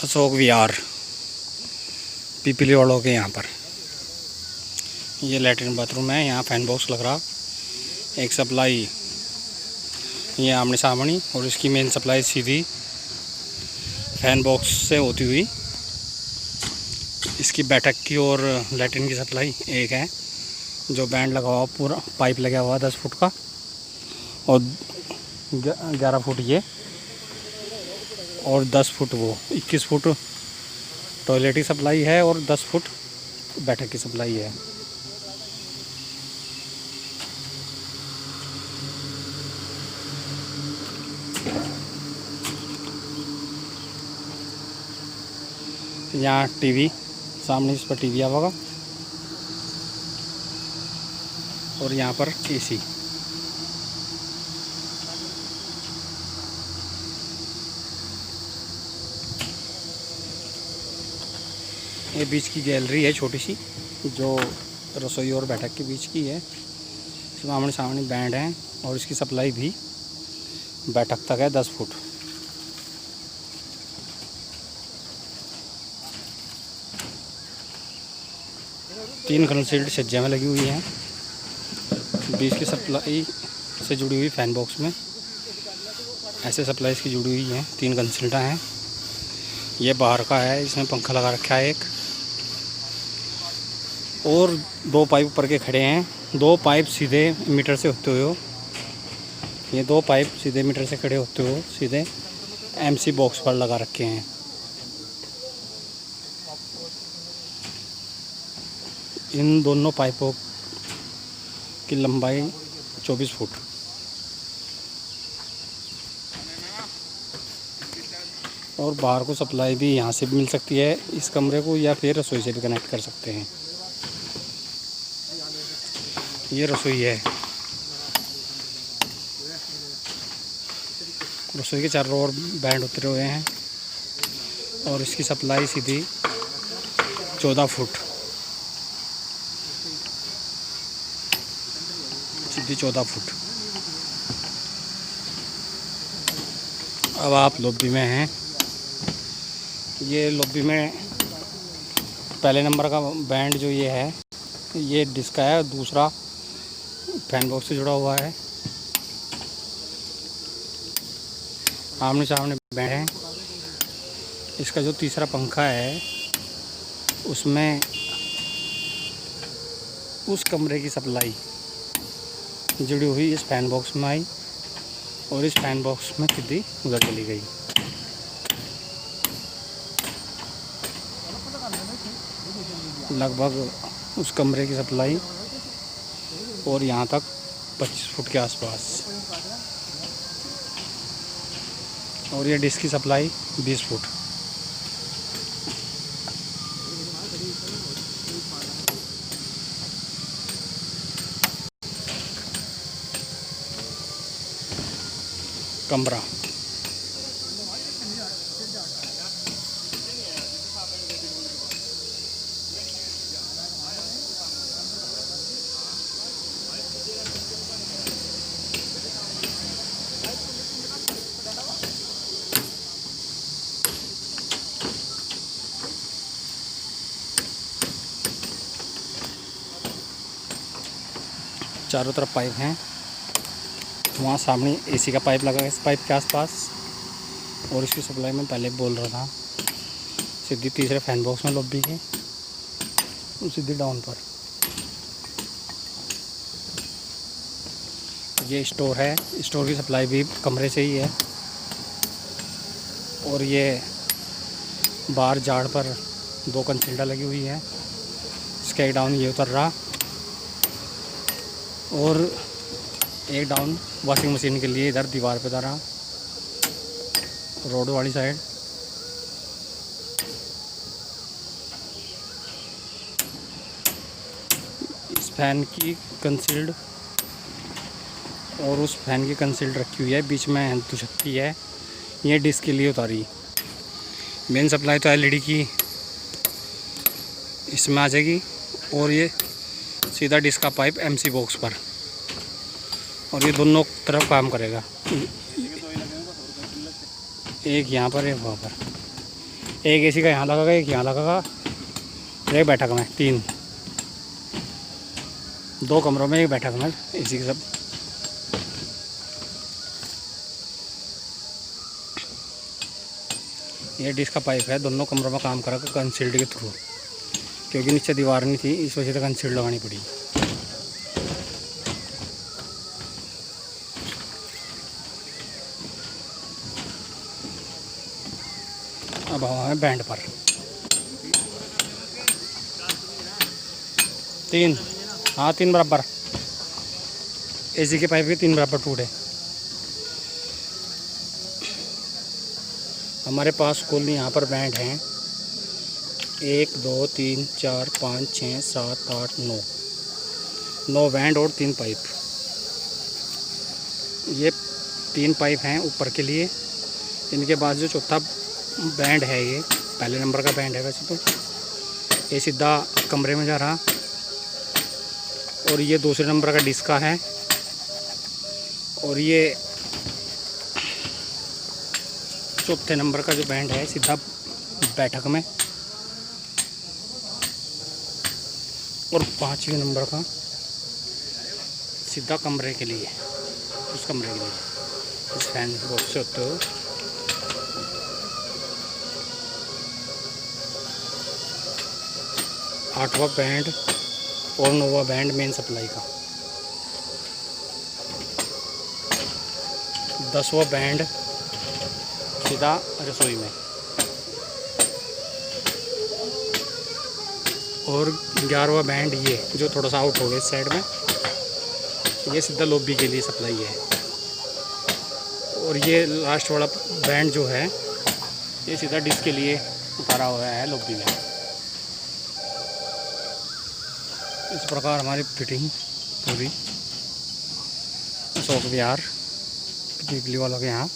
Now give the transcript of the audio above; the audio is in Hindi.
अशोक विहार पिपली वालों के यहाँ पर ये लैट्रिन बाथरूम है। यहाँ फैन बॉक्स लग रहा, एक सप्लाई ये आमने सामने, और इसकी मेन सप्लाई सीधी फैन बॉक्स से होती हुई इसकी बैठक की और लैट्रिन की सप्लाई एक है। जो बैंड लगा हुआ पूरा पाइप लगा हुआ 10 फुट का और 11 फुट ये और 10 फुट वो 21 फुट टॉयलेट की सप्लाई है और 10 फुट बैठक की सप्लाई है। यहाँ टीवी सामने, इस पर टीवी आवा होगा और यहाँ पर एसी। ये बीच की गैलरी है छोटी सी, जो रसोई और बैठक के बीच की है। इसमें आमने सामने बैंड है और इसकी सप्लाई भी बैठक तक है 10 फुट। तीन कंसील्ड छज्जा में लगी हुई हैं। बीच की सप्लाई से जुड़ी हुई फैन बॉक्स में ऐसे सप्लाई इसकी जुड़ी हुई हैं। 3 कंसील्डा हैं। ये बाहर का है, इसमें पंखा लगा रखा है एक, और 2 पाइप ऊपर के खड़े हैं। 2 पाइप सीधे मीटर से होते हुए, ये 2 पाइप सीधे मीटर से खड़े होते हुए सीधे एमसी बॉक्स पर लगा रखे हैं। इन दोनों पाइपों की लंबाई 24 फुट। और बाहर को सप्लाई भी यहाँ से भी मिल सकती है इस कमरे को, या फिर रसोई से भी कनेक्ट कर सकते हैं। ये रसोई है। रसोई के चारों ओर बैंड उतरे हुए हैं और इसकी सप्लाई सीधी 14 फुट, सीधी 14 फुट। अब आप लॉबी में हैं। ये लॉबी में पहले नंबर का बैंड जो ये है, ये डिस्क का है। दूसरा फैन बॉक्स से जुड़ा हुआ है। आमने सामने बैंड है। इसका जो तीसरा पंखा है उसमें उस कमरे की सप्लाई जुड़ी हुई इस फैन बॉक्स में आई और इस फैन बॉक्स में सीधी उधर चली गई। लगभग उस कमरे की सप्लाई और यहाँ तक 25 फुट के आसपास, और ये डिस्क की सप्लाई 20 फुट। कमरा चारों तरफ पाइप हैं। वहाँ सामने एसी का पाइप लगा है इस पाइप के आसपास, और इसकी सप्लाई मैं पहले बोल रहा था सीधी तीसरे फैन बॉक्स में लॉबी के सीधी डाउन पर। ये स्टोर है। स्टोर की सप्लाई भी कमरे से ही है, और ये बाहर जाड़ पर 2 कंसील्डा लगी हुई है। इसका एक डाउन ये उतर रहा और एक डाउन वॉशिंग मशीन के लिए इधर दीवार पे उतरा रोड वाली साइड। इस फैन की कंसील्ड और उस फैन की कंसील्ड रखी हुई है। बीच में दुशक्ति है, ये डिस्क के लिए उतारी। मेन सप्लाई तो एलईडी की इसमें आ जाएगी, और ये सीधा डिस्क का पाइप एमसी बॉक्स पर, और ये दोनों तरफ काम करेगा। एक यहाँ पर एक वहाँ पर। एक एसी का यहाँ लगेगा, एक यहाँ लगेगा, एक बैठक में, 3, 2 कमरों में एक बैठक में एसी के सब। ये डिश का पाइप है, दोनों कमरों में काम करा कंसील्ड के थ्रू, क्योंकि नीचे दीवार नहीं थी इस वजह से कंसील्ड लगानी पड़ी। अब हवा है बैंड पर 3, हाँ 3 बराबर एसी के पाइप के 3 बराबर टूटे। हमारे पास कुल यहाँ पर बैंड हैं 1 2 3 4 5 6 7 8 9 बैंड और 3 पाइप। ये 3 पाइप हैं ऊपर के लिए। इनके बाद जो चौथा बैंड है, ये पहले नंबर का बैंड है वैसे तो, ये सीधा कमरे में जा रहा, और ये दूसरे नंबर का डिस्क का है, और ये चौथे नंबर का जो बैंड है सीधा बैठक में, और 5वें नंबर का सीधा कमरे के लिए, उस कमरे के लिए इस फैन बॉक्स से होते हो। आठवां बैंड और 9वां बैंड मेन सप्लाई का, 10वां बैंड सीधा रसोई में, और 11वां बैंड ये जो थोड़ा सा आउट हो गया इस साइड में, ये सीधा लॉबी के लिए सप्लाई है। और ये लास्ट वाला बैंड जो है ये सीधा डिस्क के लिए उतारा हुआ है लॉबी में। इस प्रकार हमारी फिटिंग पूरी अशोक विहार पीपली वालों के यहाँ